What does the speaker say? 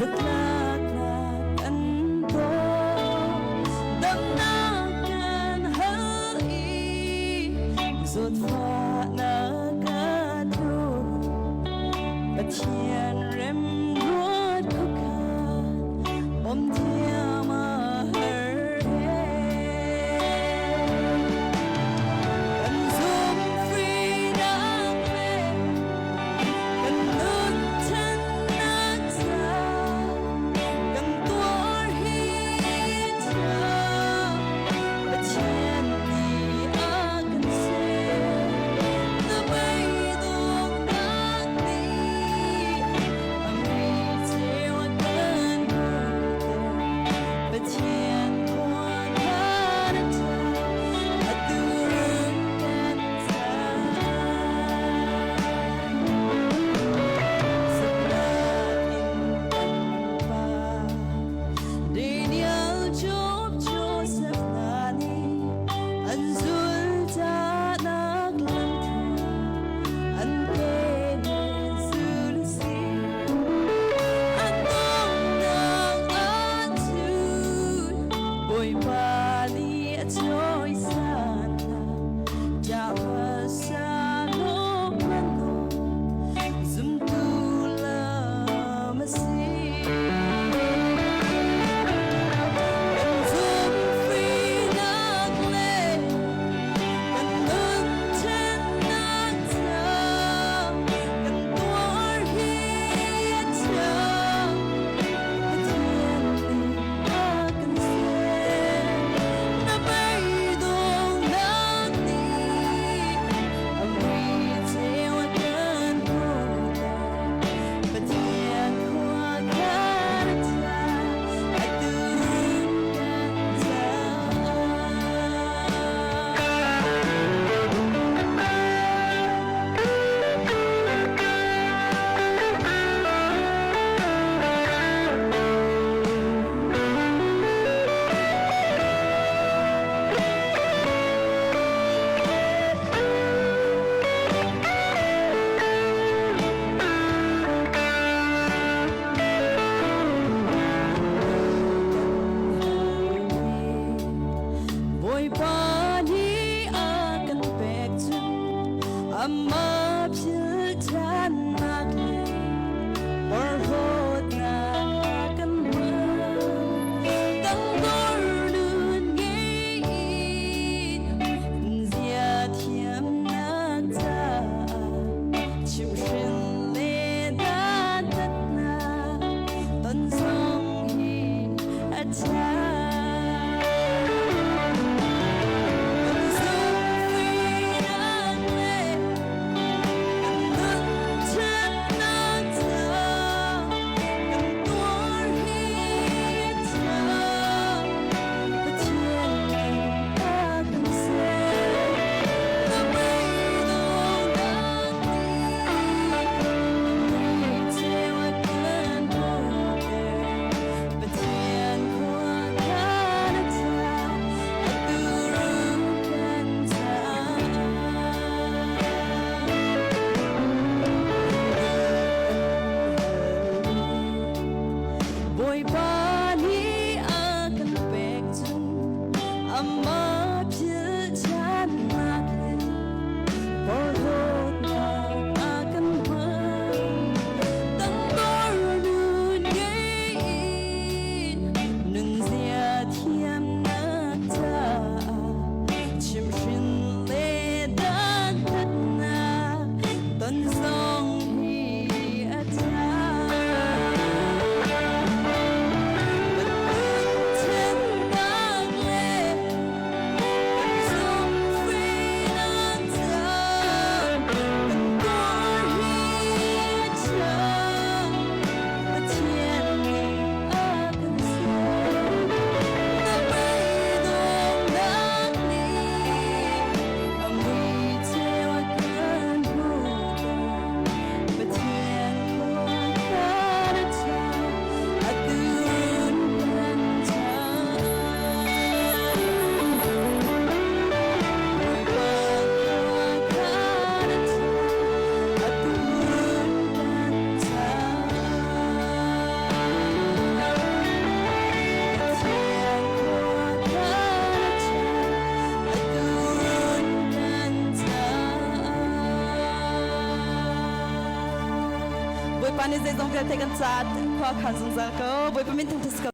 rất là cần đôi đâm na can hỡi rồi pha na cá đôi và thiên rem ruột khóc khan bom thia mà hỡi cần zoom free đã về cần nước chân nát ra cần tua hít thở và thiên đi a cần se wann is es on via tegan zat, kwa khazun za ko, boy pamin tung tis